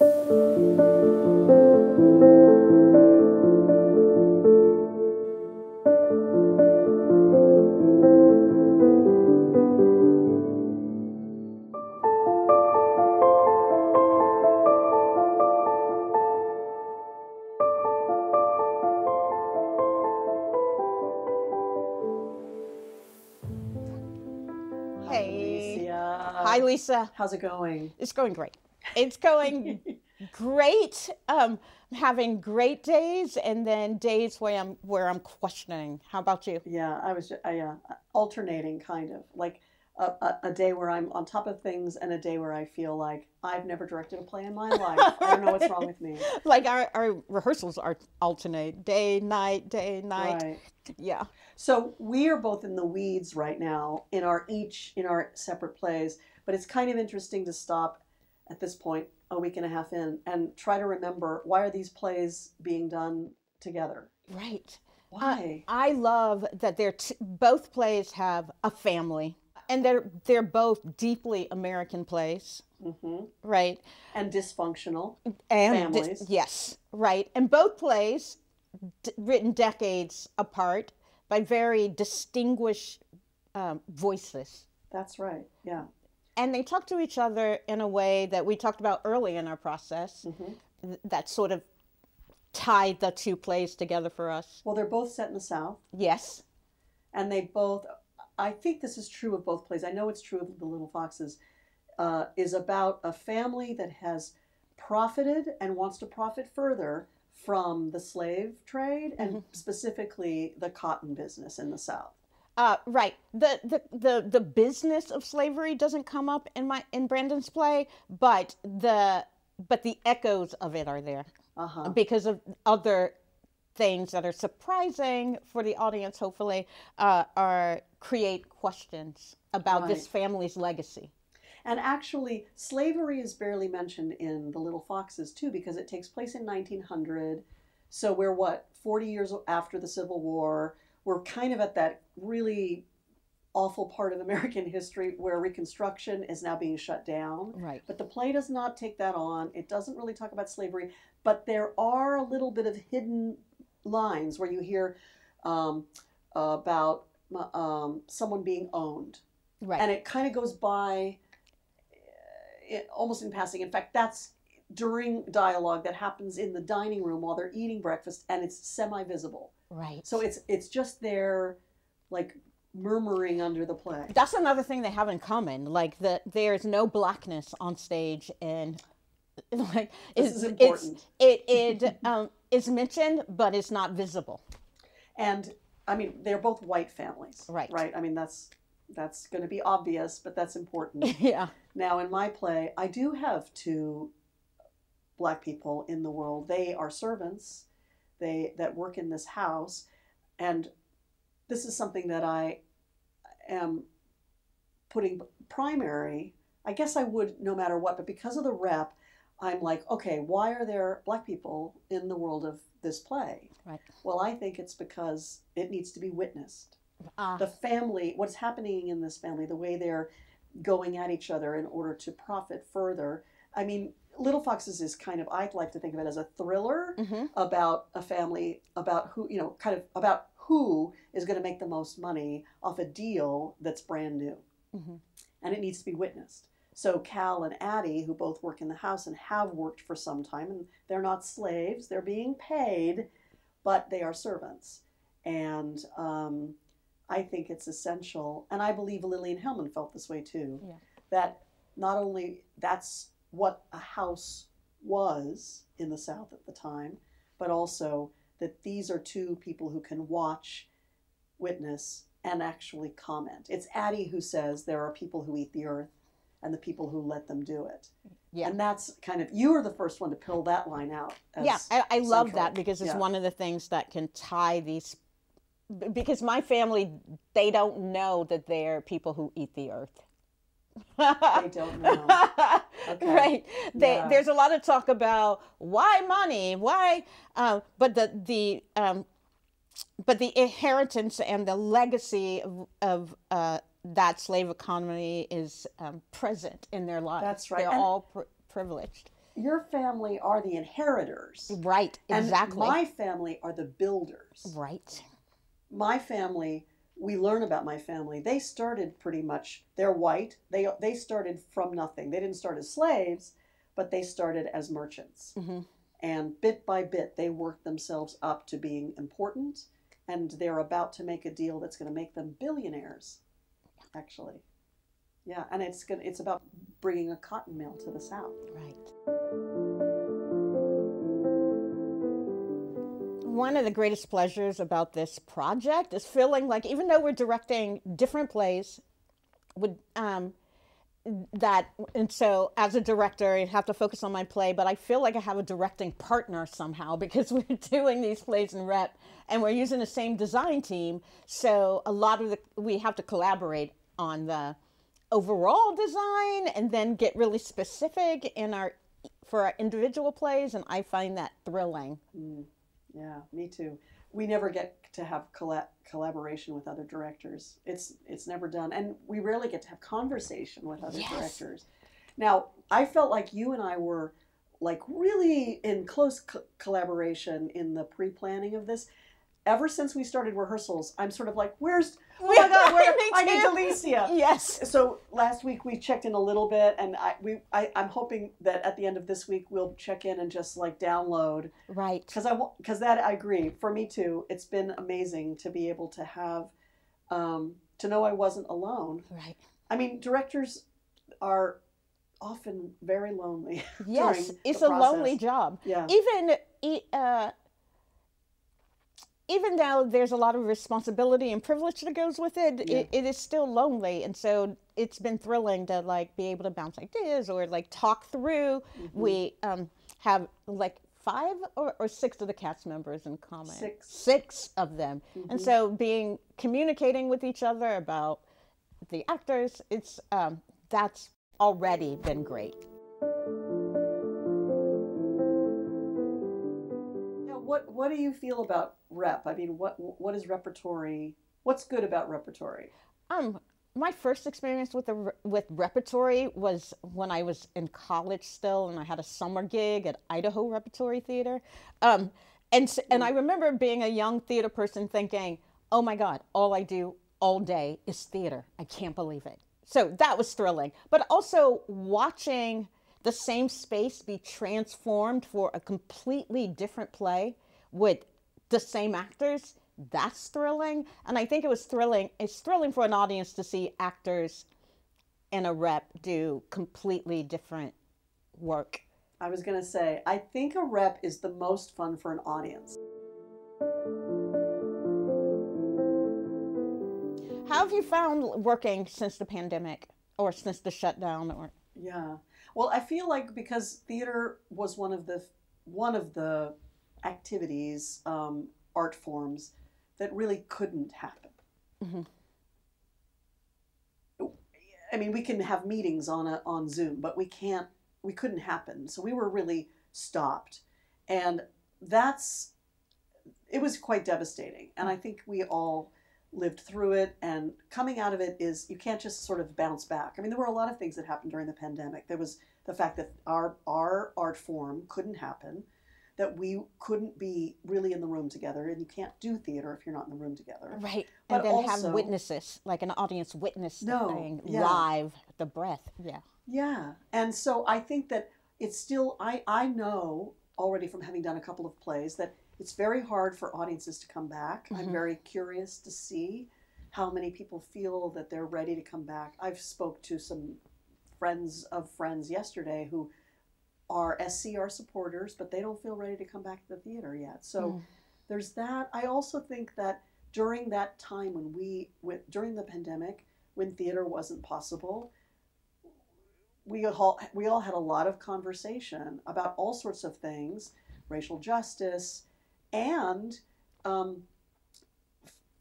Hi, Lisa. How's it going? It's going great. It's going great. Having great days and then days where I'm questioning. How about you? Yeah, alternating kind of like a day where I'm on top of things and a day where I feel like I've never directed a play in my life. I don't know what's wrong with me. Like our rehearsals are alternate day, night. Right. Yeah. So we are both in the weeds right now in our separate plays, but it's kind of interesting to stop at this point a week and a half in and try to remember, why are these plays being done together? Right. Why? I love that both plays have a family, and they're both deeply American plays. Mm-hmm. Right. And dysfunctional and families. Yes, right. And both plays written decades apart by very distinguished voices. That's right, yeah. And they talk to each other in a way that we talked about early in our process, that sort of tied the two plays together for us. Well, they're both set in the South. Yes. And they both, I think this is true of both plays, I know it's true of The Little Foxes, is about a family that has profited and wants to profit further from the slave trade and specifically the cotton business in the South. Right. The business of slavery doesn't come up in Brandon's play, but the echoes of it are there because of other things that are surprising for the audience. Hopefully, create questions about this family's legacy. And actually, slavery is barely mentioned in The Little Foxes, too, because it takes place in 1900. So we're, 40 years after the Civil War. We're kind of at that really awful part of American history where Reconstruction is now being shut down. Right. But the play does not take that on. It doesn't really talk about slavery. But there are a little bit of hidden lines where you hear about someone being owned. Right. And it kind of goes by almost in passing. In fact, that's during dialogue that happens in the dining room while they're eating breakfast, and it's semi-visible. Right. So it's just there, like murmuring under the play. That's another thing they have in common. Like there's no blackness on stage, and like this is important. It is mentioned, but it's not visible. And I mean, they're both white families. Right. Right. I mean, that's going to be obvious, but that's important. Yeah. Now, in my play, I do have two Black people in the world. They are servants that work in this house, and this is something that I am putting primary. I guess I would no matter what, but because of the rep, I'm like, okay, why are there Black people in the world of this play? Right. Well, I think it's because it needs to be witnessed. The family, what's happening in this family, the way they're going at each other in order to profit further. I mean, Little Foxes is kind of, I'd like to think of it as a thriller about a family, about who, kind of about who is going to make the most money off a deal that's brand new. And it needs to be witnessed. So Cal and Addie, who both work in the house and have worked for some time, and they're not slaves, they're being paid, but they are servants. And I think it's essential, and I believe Lillian Hellman felt this way too, that not only that's what a house was in the South at the time, but also that these are two people who can watch, witness, and actually comment. It's Addie who says there are people who eat the earth and the people who let them do it. Yeah. And that's kind of, you were the first one to pull that line out. Yeah, I love that because it's one of the things that can tie these, because my family, they don't know that they're people who eat the earth. They don't know. Okay. Right. There's a lot of talk about why money, why, but the inheritance and the legacy of that slave economy is present in their lives. That's right. They're all privileged. your family are the inheritors. Right, exactly. And my family are the builders. Right. My family, we learn about my family. They started pretty much, they're white. They started from nothing. They didn't start as slaves, but they started as merchants. Mm-hmm. And bit by bit, they worked themselves up to being important. And they're about to make a deal that's going to make them billionaires, actually. Yeah, and it's about bringing a cotton mill to the South. Right. One of the greatest pleasures about this project is feeling like, even though we're directing different plays, and so as a director, I have to focus on my play, but I feel like I have a directing partner somehow, because we're doing these plays in Rep and we're using the same design team. So a lot of we have to collaborate on the overall design and then get really specific for our individual plays. And I find that thrilling. Yeah, me too. We never get to have collaboration with other directors. It's never done. And we rarely get to have conversation with other directors. Now, I felt like you and I were like really in close collaboration in the pre-planning of this. Ever since we started rehearsals, I'm sort of like, oh my God, I need Delicia. Yes. So last week we checked in a little bit, and I'm hoping that at the end of this week we'll check in and just like download. Right. Because that I agree. For me too, it's been amazing to be able to have, to know I wasn't alone. Right. I mean, directors are often very lonely. Yes, it's a lonely job. Yeah. Even though there's a lot of responsibility and privilege that goes with it, it is still lonely. And so it's been thrilling to like be able to bounce ideas or like talk through. Mm-hmm. We have like 5 or 6 of the cast members in common. 6 of them. Mm-hmm. And so communicating with each other about the actors, that's already been great. What do you feel about Rep? I mean, what is Repertory? What's good about Repertory? My first experience with Repertory was when I was in college still, and I had a summer gig at Idaho Repertory Theater. And I remember being a young theater person thinking, oh my God, all I do all day is theater. I can't believe it. So that was thrilling. But also watching the same space be transformed for a completely different play with the same actors, that's thrilling. And I think it's thrilling for an audience to see actors in a Rep do completely different work. I was going to say, I think a Rep is the most fun for an audience. How have you found working since the pandemic or since the shutdown? Yeah. Well, I feel like because theater was one of the activities, art forms that really couldn't happen. Mm-hmm. I mean, we can have meetings on Zoom, but we couldn't happen. So we were really stopped, and it was quite devastating. And I think we all lived through it, and coming out of it is, you can't just sort of bounce back. I mean, there were a lot of things that happened during the pandemic. There was the fact that our art form couldn't happen, that we couldn't be really in the room together, and you can't do theater if you're not in the room together. Right, but and then also have witnesses, like an audience witness thing, live, the breath, Yeah, and so I think that it's still, I know already from having done a couple of plays that it's very hard for audiences to come back. Mm-hmm. I'm very curious to see how many people feel that they're ready to come back. I've spoke to some friends of friends yesterday who are SCR supporters, but they don't feel ready to come back to the theater yet. So there's that. I also think that during that time during the pandemic, when theater wasn't possible, we all had a lot of conversation about all sorts of things, racial justice, and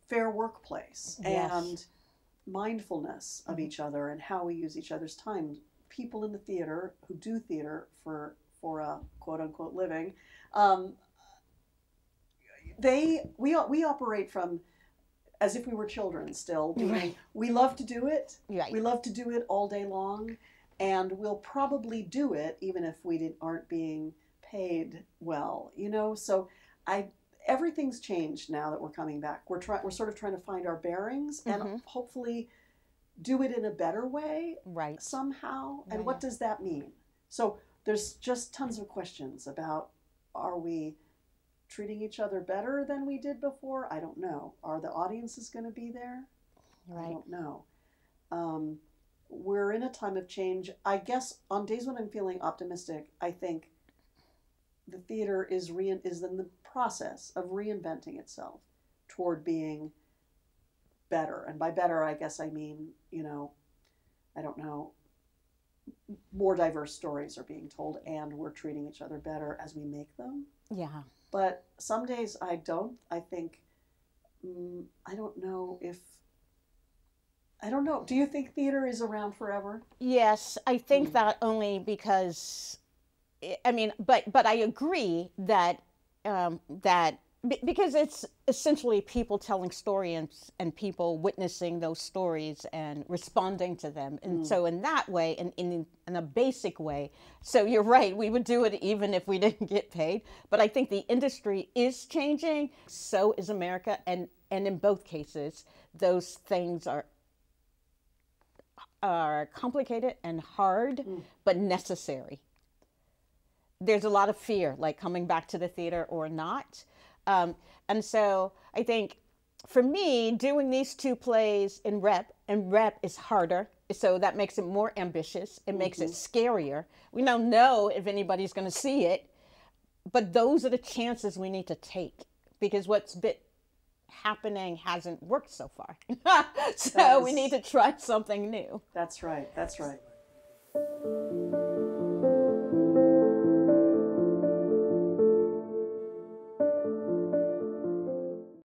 fair workplace, and mindfulness of each other and how we use each other's time. People in the theater who do theater for a quote unquote living, we operate from as if we were children still. We love to do it. Right. We love to do it all day long, and we'll probably do it even if we aren't being paid well, you know. So everything's changed now that we're coming back. We're sort of trying to find our bearings and hopefully do it in a better way, right, somehow. And what does that mean? So there's just tons of questions about, are we treating each other better than we did before? I don't know. Are the audiences going to be there? Right. I don't know. We're in a time of change. I guess on days when I'm feeling optimistic, I think the theater is in the process of reinventing itself toward being better. And by better, I guess I mean, you know, I don't know, more diverse stories are being told and we're treating each other better as we make them. Yeah. But some days I don't. I think, I don't know. Do you think theater is around forever? Yes, I think that only because, I mean, but I agree that because it's essentially people telling stories and people witnessing those stories and responding to them. And so in that way, in a basic way, so you're right, we would do it even if we didn't get paid. But I think the industry is changing, so is America. And in both cases, those things are complicated and hard, but necessary. There's a lot of fear, like coming back to the theater or not. And so I think for me, doing these two plays in Rep is harder. So that makes it more ambitious. It makes it scarier. We don't know if anybody's going to see it, but those are the chances we need to take because what's been happening hasn't worked so far. So we need to try something new. That's right. That's right.